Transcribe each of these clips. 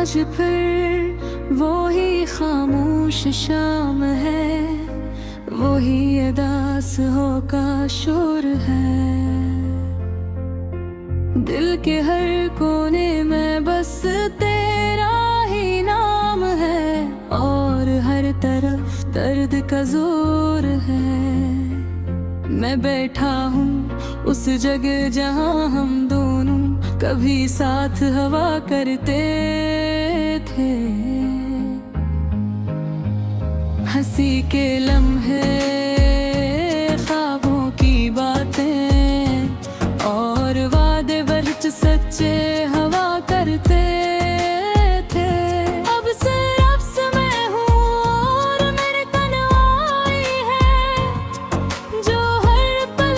आज फिर वो ही खामोश शाम है, वो ही अदास हो का शोर है। दिल के हर कोने में बस तेरा ही नाम है, और हर तरफ दर्द का जोर है। मैं बैठा हूँ उस जगह जहाँ हम दोनों कभी साथ हवा करते थे। हंसी के लम्हे, ख्वाबों की बातें और वादे वर्च सच्चे हवा करते थे। अब सिर्फ मैं हूँ और मेरे तन्हाई है, जो हर पल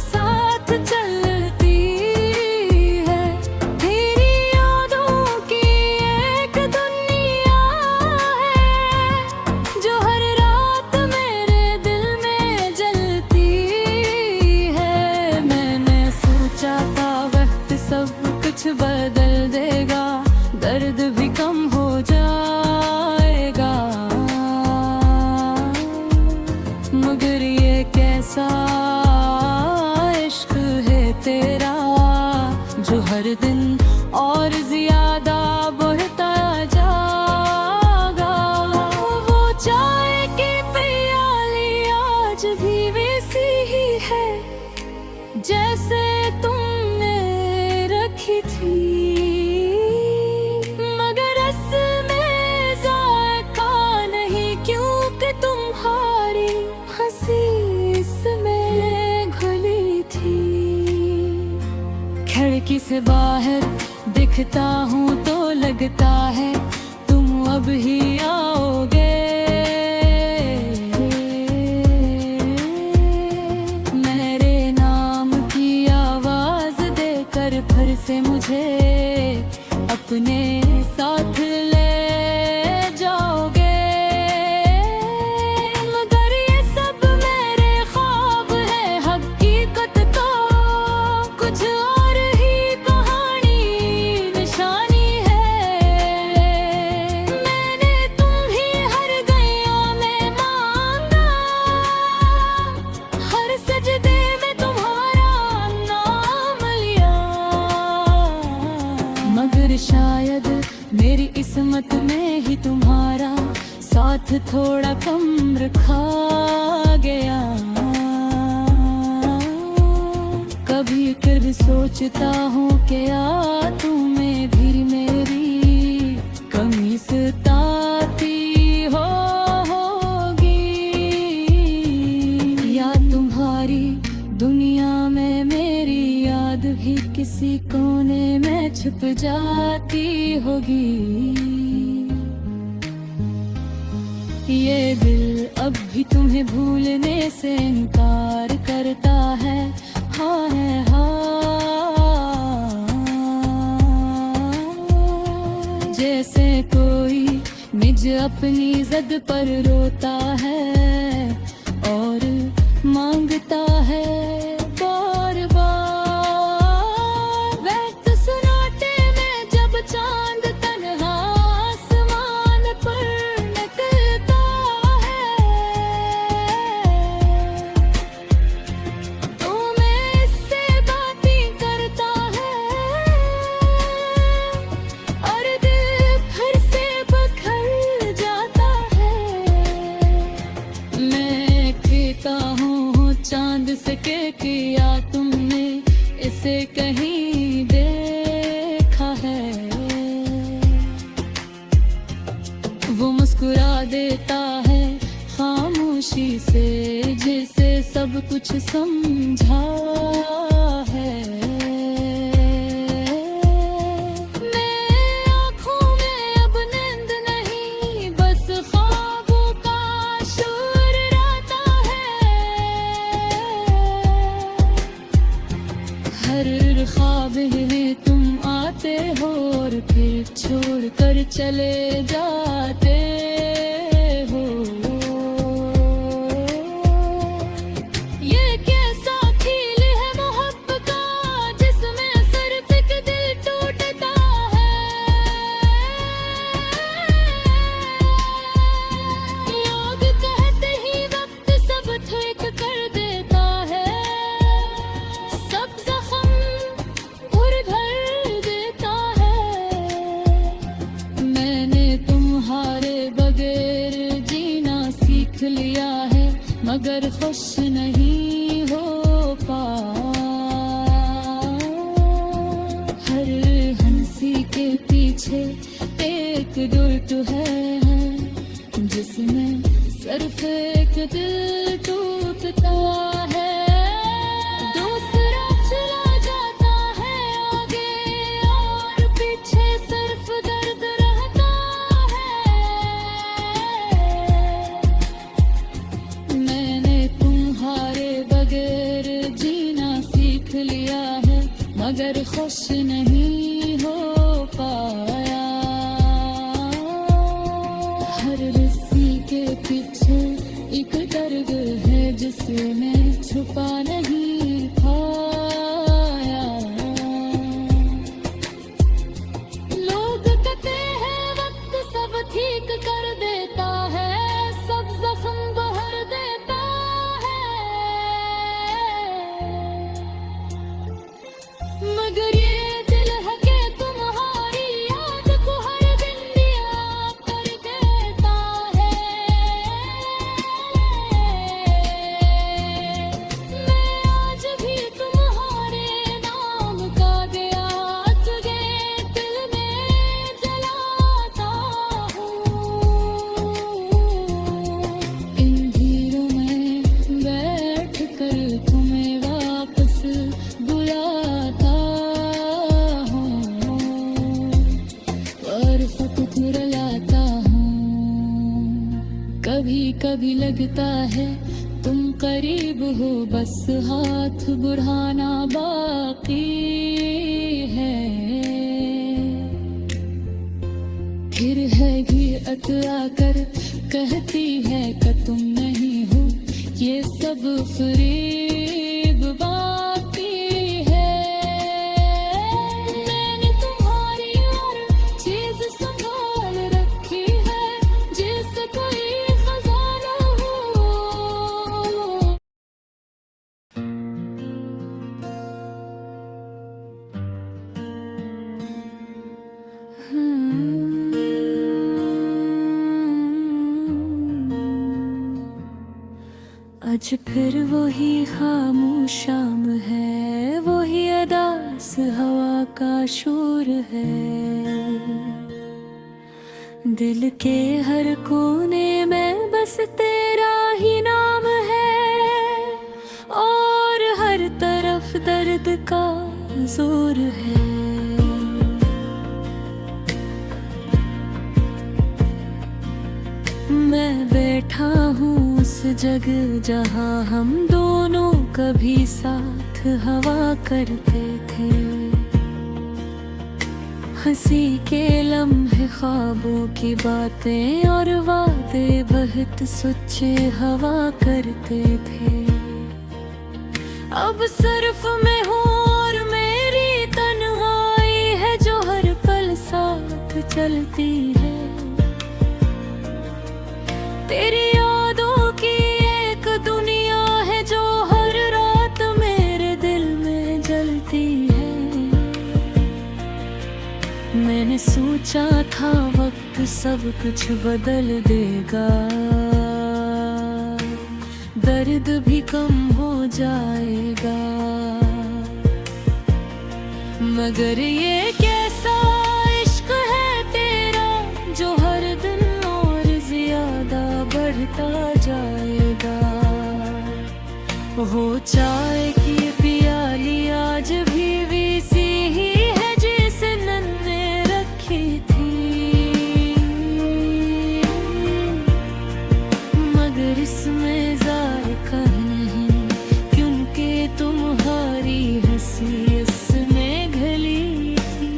साथ चलती है। तेरी यादों की एक दुनिया है, जो हर रात मेरे दिल में जलती है। मैंने सोचा था वक्त सब कुछ बदल देगा, दर्द भी कम हो जाएगा, मगर ये कैसा इश्क है तेरा, जो हर दिन और ज्यादा बढ़ता जाएगा। वो चाय की प्याली आज भी वैसी ही है, जैसे तुमने रखी थी, मगर इसमें जायका नहीं, क्योंकि तुम्हारी हंसी इसमें घुली थी। खिड़की से बाहर दिखता हूँ तो लगता है तुम अब ही आओगे। मेरे नाम की आवाज देकर फिर से मुझे अपने साथ ले जाओगे। मगर ये सब मेरे ख्वाब है, हकीकत तो कुछ और ही कहानी निशानी है। मैंने तुम ही हर गैया में मांगा, हर सजदे में तुम्हारा नाम लिया, मगर शायद मेरी किस्मत में ही तुम्हारा साथ थोड़ा कम रखा गया। कभी फिर सोचता हूँ कि या तुम्हें भी मेरी कमी सताती होगी, या तुम्हारी दुनिया में मेरी याद भी किसी कोने में छुप जाती होगी। ये दिल अब भी तुम्हें भूलने से इनकार करता है, हाँ है हाँ। जैसे कोई निज अपनी जिद पर रोता है और मांगता है बार बार। वक्त सन्नाटे में जब चांद तन्हा आसमान पर निकलता है, तो मैं इससे बातें करता है और दिल फिर से बिखर जाता है। मैं कहता हूँ चांद से के किया तुमने इसे कहीं देखा है। वो मुस्कुरा देता है खामोशी से, जिसे सब कुछ समझा है। मेरी आँखों में अब नींद नहीं, बस ख्वाबों का शोर रहता है। हर ख्वाब में तुम आते हो और फिर छोड़ कर चले जाते हो। ये कैसा खेल है मोहब्बत का, जिसमें सिर्फ एक दिल टूटता है। खुश नहीं हो पाया। हर हंसी के पीछे एक दुर्द है, जिसमें सिर्फ एक दिल टूटता है। दूसरा चला जाता है आगे और पीछे सिर्फ दर्द रहता है। मैंने तुम्हारे बगैर जीना सीख लिया है, मगर खुश नहीं हो पाया। हर रस्सी के पीछे एक दर्द है, जिसे मैं छुपा नहीं पाया। लोग कहते हैं वक्त सब ठीक कर देता है, सब जख्म भर देता है, मगर ये दिल है कि तुम्हारी याद को हर दिन दिया कर देता है। मैं आज भी तुम्हारे नाम का दिया तुझे दिल में जलाता हूँ। इन धीरों में बैठ कर तुम्हें वापस बुलाता हूँ, और फकत रुलाता हूँ। कभी कभी लगता है तुम करीब हो, बस हाथ बढ़ाना बाकी है। फिर है घिरत आकर कहती है कि तुम नहीं हो, ये सब फरेब बाकी है। मैंने तुम्हारी हर चीज संभाल रखी है, जैसे कोई खजाना हो। आज फिर वही खामोश शाम है, वही अदास हवा का शोर है। दिल के हर कोने में बस तेरा ही नाम है, और हर तरफ दर्द का जोर है। मैं बैठा हूँ उस जगह जहाँ हम दोनों कभी साथ हवा करते थे। हंसी के लम्हे, ख्वाबों की बातें और वादे बहुत सच्चे हवा करते थे। अब सिर्फ मैं हूँ और मेरी तन्हाई है, जो हर पल साथ चलती है। तेरी यादों की एक दुनिया है, जो हर रात मेरे दिल में जलती है। मैंने सोचा था वक्त सब कुछ बदल देगा, दर्द भी कम हो जाएगा, मगर ये कैसा इश्क है तेरा, जो हर दिन ज्यादा बढ़ता जाएगा। हो चाय की प्याली आज भी वैसी ही है, जैसे नन्हे रखी थी, मगर इसमें जायका नहीं, क्योंकि तुम्हारी हंसी इसमें घली थी।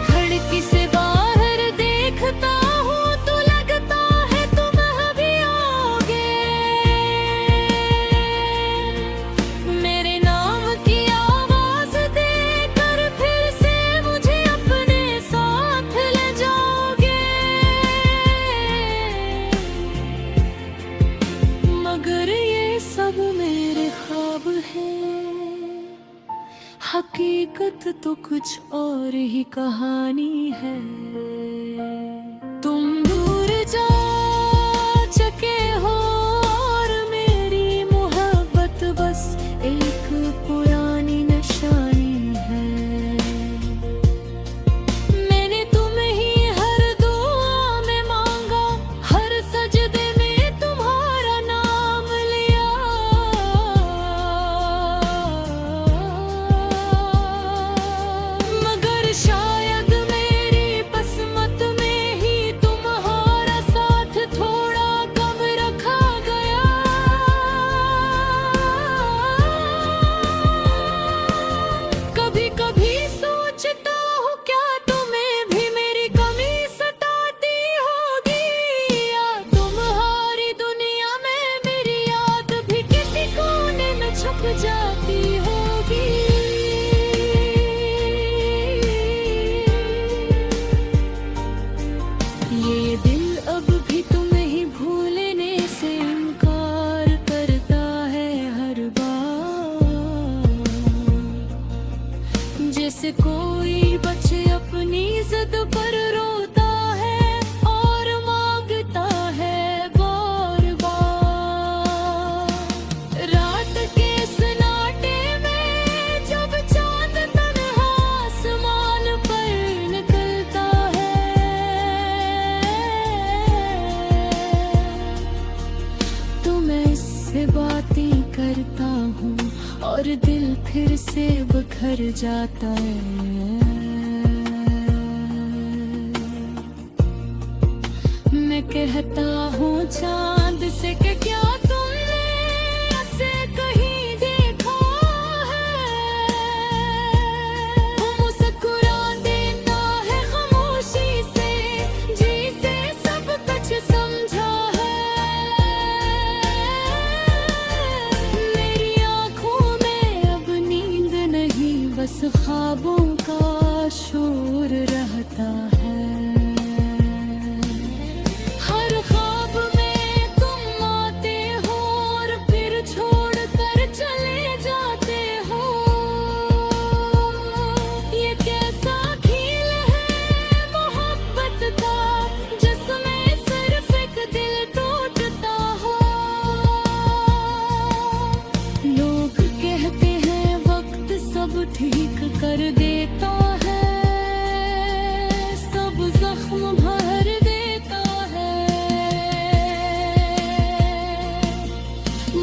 खिड़की से देखता हूँ तो लगता है तुम अभी आओगे। मेरे नाम की आवाज देकर फिर से मुझे अपने साथ ले जाओगे, मगर ये सब मेरे ख्वाब हैं, हकीकत तो कुछ और ही कहानी है। तुम दूर जाओ और दिल फिर से बिखर जाता है। मैं कहता हूँ चांद से कि क्या तुमने ऐसे कहीं देखा है। मुस्कुरा देता है खामोशी से, जी से सब कुछ समझा है। मेरी आँखों में अब नींद नहीं, बस ख्वाबों का शोर रहता है। ठीक कर देता है, सब जख्म भर देता है,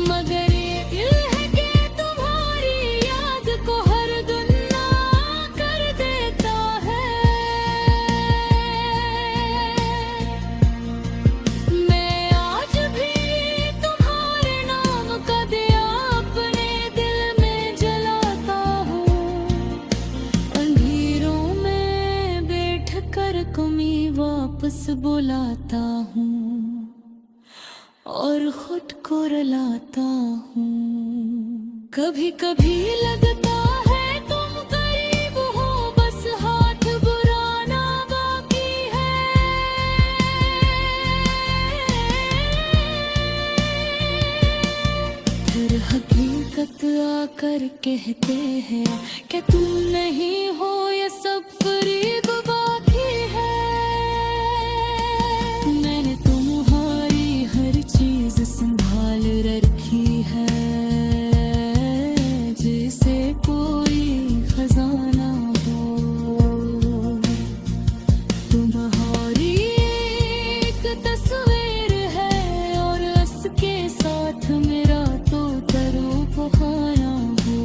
मगर ये दिल है कि तुम्हारी याद को हर दुनिया कर देता है। मैं आज भी तुम्हारे नाम का दिया अपने दिल में जलाता हूँ। कमी वापस बुलाता हूँ और खुद को रुलाता हूँ। कभी कभी लगता है तुम करीब हो, बस हाथ बुलाना बाकी है। फिर हकीकत आकर कहते हैं कि तुम नहीं हो, ये सब फरेब बाकी है। मैंने तुम्हारी हर चीज संभाल रखी है, जैसे कोई खजाना हो। तुम्हारी एक तस्वीर है और उसके साथ मेरा तो तरूप खाना हो।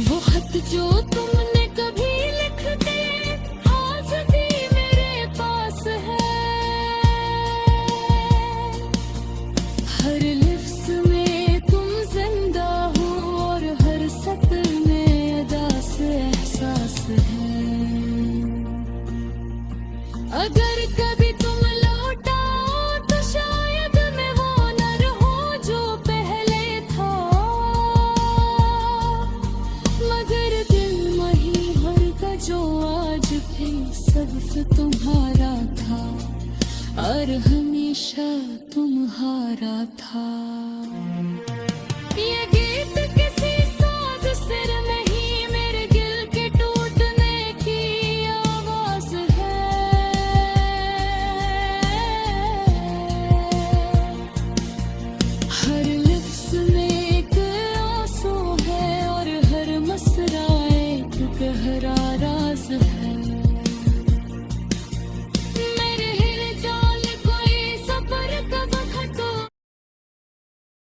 वो खत जो तुमने कभी लिख के आज भी मेरे पास है। हर लिफ्ज़ में तुम जिंदा हो और हर सतर में अदा से एहसास है। अगर कभी तुम लौटाओ तो शायद मैं वो न रहूं जो पहले था, मगर दिल वही हर का जो आज भी सब तुम्हारा था और हमेशा तुम्हारा था। ये